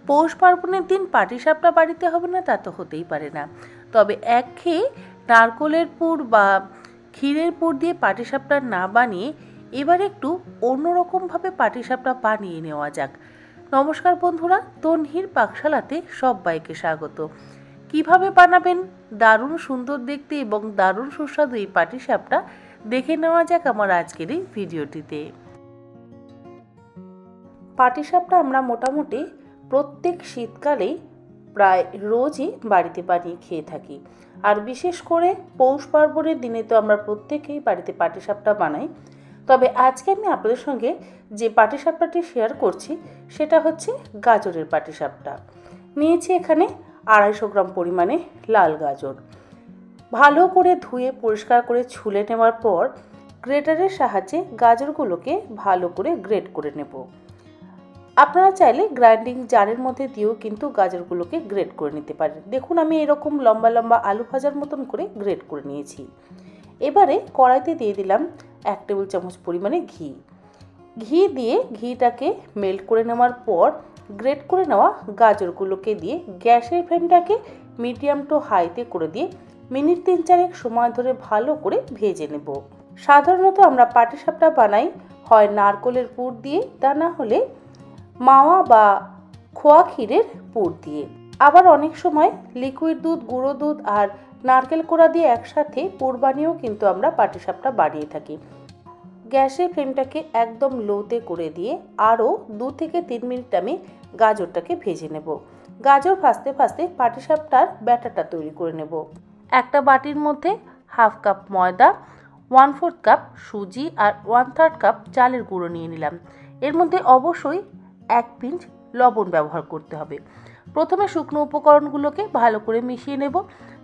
পৌষ পার্বণের দিন পাটিসাপটা বাড়িতে হবে না তা তো হতেই পারে না। তবে একঘেয়ে নারকোলের পুর বা ক্ষীরের পুর দিয়ে পাটিসাপটা না বানিয়ে এবার একটু অন্যরকমভাবে পাটিসাপটা বানিয়ে নেওয়া যাক। নমস্কার বন্ধুরা, তন্হির পাকশালাতে সবাইকে স্বাগত। কিভাবে বানাবেন দারুণ সুন্দর দেখতে এবং দারুণ সুস্বাদু এই পাটিসাপটা দেখে নেওয়া যাক আমার আজকের এই ভিডিওটিতে। পাটিসাপটা আমরা মোটামুটি প্রত্যেক শীতকালেই প্রায় রোজই বাড়িতে বানিয়ে খেয়ে থাকি। আর বিশেষ করে পৌষ পার্বণের দিনে তো আমরা প্রত্যেকেই বাড়িতে পাটিসাপটা বানাই। তবে আজকে আমি আপনাদের সঙ্গে যে পাটিসাপটাটি শেয়ার করছি সেটা হচ্ছে গাজরের পাটিসাপটা। নিয়েছি এখানে 250 গ্রাম পরিমাণে লাল গাজর। ভালো করে ধুয়ে পরিষ্কার করে ছুলে নেওয়ার পর গ্রেটারের সাহায্যে গাজরগুলোকে ভালো করে গ্রেট করে নেব। আপনারা চাইলে গ্রাইন্ডিং জারের মধ্যে দিয়েও কিন্তু গাজরগুলোকে গ্রেট করে নিতে পারেন। দেখুন আমি এরকম লম্বা লম্বা আলু ভাজার মতন করে গ্রেট করে নিয়েছি। এবারে কড়াইতে দিয়ে দিলাম 1 টেবিল চামচ পরিমাণে ঘি দিয়ে ঘিটাকে মেল্ট করে নেওয়ার পর গ্রেট করে নেওয়া গাজরগুলোকে দিয়ে গ্যাসের ফ্লেমটাকে মিডিয়াম টু হাইতে করে দিয়ে মিনিট 3-4 সময় ধরে ভালো করে ভেজে নেব। সাধারণত আমরা পাটিসাপটা বানাই হয় নারকোলের পুর দিয়ে, তা না হলে মাওয়া বা খোয়া ক্ষীরের পুর দিয়ে। আবার অনেক সময় লিকুইড দুধ, গুঁড়ো দুধ আর নারকেল কোড়া দিয়ে একসাথে পুর বানিয়েও কিন্তু আমরা পাটিসাপটা বানিয়ে থাকি। গ্যাসের ফ্লেমটাকে একদম লোতে করে দিয়ে আরও 2 থেকে 3 মিনিট আমি গাজরটাকে ভেজে নেব। গাজর ভাজতে ভাজতে পাটিসাপটার ব্যাটারটা তৈরি করে নেব। একটা বাটির মধ্যে 1/2 কাপ ময়দা, 1/4 কাপ সুজি আর 1/3 কাপ চালের গুঁড়ো নিয়ে নিলাম। এর মধ্যে অবশ্যই 1 পিঞ্চ লবণ ব্যবহার করতে হবে। প্রথমে শুকনো উপকরণগুলোকে ভালো করে মিশিয়ে নেব।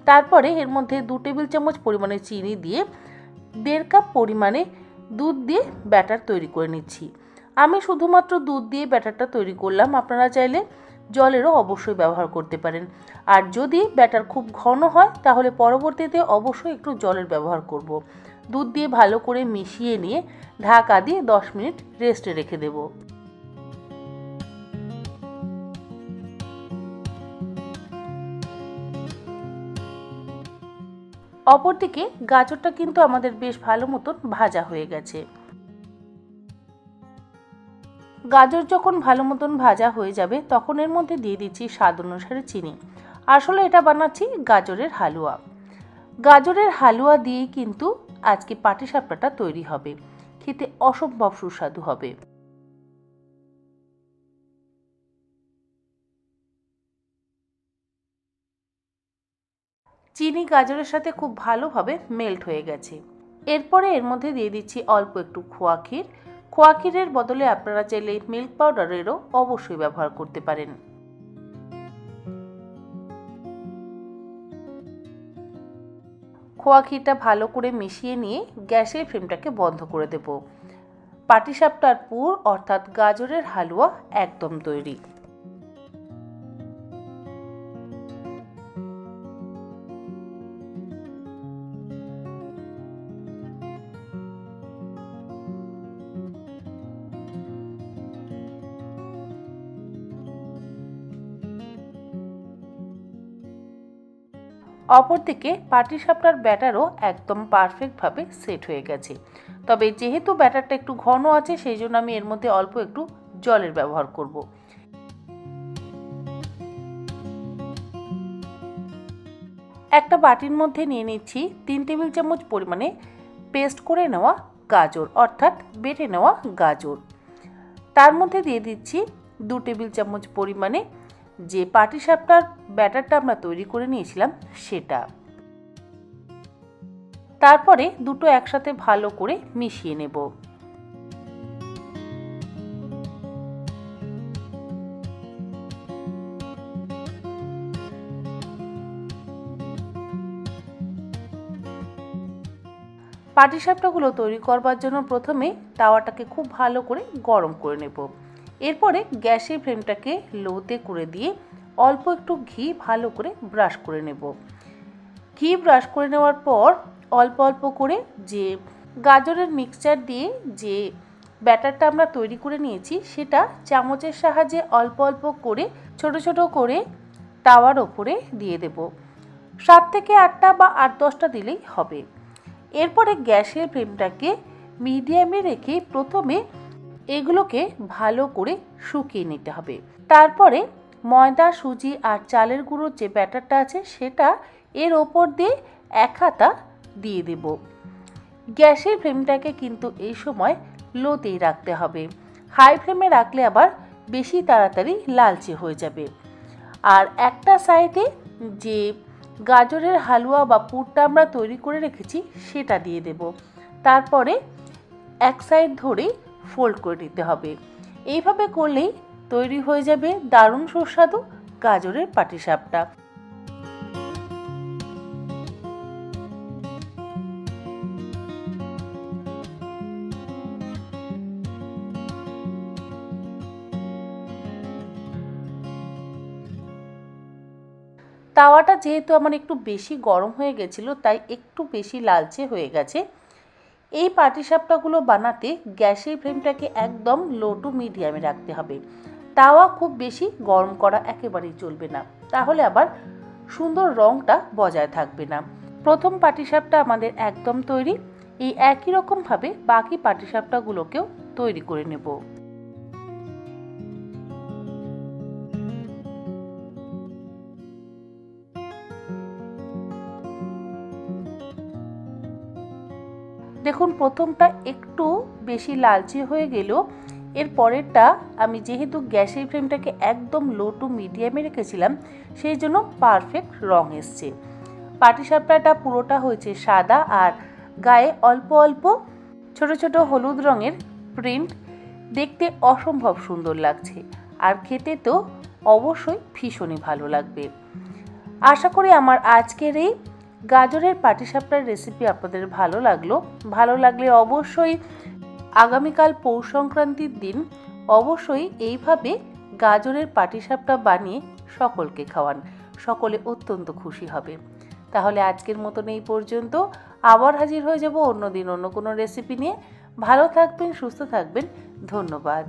তারপরে এর মধ্যে 2 টেবিল চামচ পরিমাণে চিনি দিয়ে 1.5 কাপ পরিমাণে দুধ দিয়ে ব্যাটার তৈরি করে নিচ্ছি। আমি শুধুমাত্র দুধ দিয়ে ব্যাটারটা তৈরি করলাম, আপনারা চাইলে জলেরও অবশ্যই ব্যবহার করতে পারেন। আর যদি ব্যাটার খুব ঘন হয় তাহলে পরবর্তীতে অবশ্যই একটু জলের ব্যবহার করব। দুধ দিয়ে ভালো করে মিশিয়ে নিয়ে ঢাকা দিয়ে 10 মিনিট রেস্টে রেখে দেব। অপরদিকে গাজরটা কিন্তু আমাদের বেশ ভালো মতন ভাজা হয়ে গেছে। গাজর যখন ভালো মতন ভাজা হয়ে যাবে তখন এর মধ্যে দিয়ে দিচ্ছি স্বাদ অনুসারে চিনি। আসলে এটা বানাচ্ছি গাজরের হালুয়া। গাজরের হালুয়া দিয়েই কিন্তু আজকে পাটিসাপটাটা তৈরি হবে। খেতে অসম্ভব সুস্বাদু হবে। চিনি গাজরের সাথে খুব ভালোভাবে মেল্ট হয়ে গেছে। এরপরে এর মধ্যে দিয়ে দিচ্ছি অল্প একটু খোয়া ক্ষীর। খোয়া ক্ষীরের বদলে আপনারা চাইলে মিল্ক পাউডারেরও অবশ্যই ব্যবহার করতে পারেন। খোয়া ক্ষীরটা ভালো করে মিশিয়ে নিয়ে গ্যাসের ফ্লেমটাকে বন্ধ করে দেব। পাটিসাপটার পুর অর্থাৎ গাজরের হালুয়া একদম তৈরি। অপরদিকে পাটিসাপটার ব্যাটারও একদম পারফেক্টভাবে সেট হয়ে গেছে। তবে যেহেতু ব্যাটারটা একটু ঘন আছে সেই জন্য আমি এর মধ্যে অল্প একটু জলের ব্যবহার করব। একটা বাটির মধ্যে নিয়ে নিচ্ছি 3 টেবিল চামচ পরিমাণে পেস্ট করে নেওয়া গাজর অর্থাৎ বেটে নেওয়া গাজর। তার মধ্যে দিয়ে দিচ্ছি 2 টেবিল চামচ পরিমাণে যে পাটিসাপটার ব্যাটারটা আমরা তৈরি করে নিয়েছিলাম সেটা। তারপরে দুটো একসাথে ভালো করে মিশিয়ে নেব। পাটিসাপটাগুলো তৈরি করবার জন্য প্রথমে তাওয়াটাকে খুব ভালো করে গরম করে নেব। এরপরে গ্যাসের ফ্লেমটাকে লোতে করে দিয়ে অল্প একটু ঘি ভালো করে ব্রাশ করে নেব। ঘি ব্রাশ করে নেওয়ার পর অল্প অল্প করে যে গাজরের মিক্সচার দিয়ে যে ব্যাটারটা আমরা তৈরি করে নিয়েছি সেটা চামচের সাহায্যে অল্প অল্প করে ছোট ছোট করে তাওয়ার ওপরে দিয়ে দেব। 7 থেকে 8টা বা 8-10টা দিলেই হবে। এরপরে গ্যাসের ফ্লেমটাকে মিডিয়ামে রেখে প্রথমে এগুলোকে ভালো করে শুকিয়ে নিতে হবে। তারপরে ময়দা, সুজি আর চালের গুঁড়োর যে ব্যাটারটা আছে সেটা এর ওপর দিয়ে 1 হাতা দিয়ে দেব। গ্যাসের ফ্লেমটাকে কিন্তু এই সময় লোতেই রাখতে হবে, হাই ফ্লেমে রাখলে আবার বেশি তাড়াতাড়ি লালচে হয়ে যাবে। আর একটা সাইডে যে গাজরের হালুয়া বা পুরটা আমরা তৈরি করে রেখেছি সেটা দিয়ে দেব। তারপরে এক সাইড ধরে ফোল্ড করে নিতে হবে। এইভাবে করলেই তৈরি হয়ে যাবে দারুণ সুস্বাদু গাজরের পাটিসাপটা। তাওয়াটা যেহেতু আমার একটু বেশি গরম হয়ে গেছিলো তাই একটু বেশি লালচে হয়ে গেছে। এই পাটিসাপটাগুলো বানাতে গ্যাসের ফ্লেমটাকে একদম লো টু মিডিয়ামে রাখতে হবে। তাওয়া খুব বেশি গরম করা একেবারেই চলবে না, তাহলে আবার সুন্দর রঙটা বজায় থাকবে না। প্রথম পাটিসাপটা আমাদের একদম তৈরি। এই একই রকমভাবে বাকি পাটিসাপটাগুলোকেও তৈরি করে নেব। দেখুন প্রথমটা একটু বেশি লালচে হয়ে গেল, এর পরেরটা আমি যেহেতু গ্যাসের ফ্লেমটাকে একদম লো টু মিডিয়ামে রেখেছিলাম সেই জন্য পারফেক্ট রং এসছে। পাটিসাপটাটা পুরোটা হয়েছে সাদা আর গায়ে অল্প অল্প ছোট ছোট হলুদ রঙের প্রিন্ট, দেখতে অসম্ভব সুন্দর লাগছে আর খেতে তো অবশ্যই ভীষণই ভালো লাগবে। আশা করি আমার আজকের এই গাজরের পাটিসাপটার রেসিপি আপনাদের ভালো লাগলো। ভালো লাগলে অবশ্যই আগামীকাল পৌষ সংক্রান্তির দিন অবশ্যই এইভাবে গাজরের পাটিসাপটা বানিয়ে সকলকে খাওয়ান, সকলে অত্যন্ত খুশি হবে। তাহলে আজকের মতন এই পর্যন্ত, আবার হাজির হয়ে যাব অন্য দিন অন্য কোনো রেসিপি নিয়ে। ভালো থাকবেন, সুস্থ থাকবেন, ধন্যবাদ।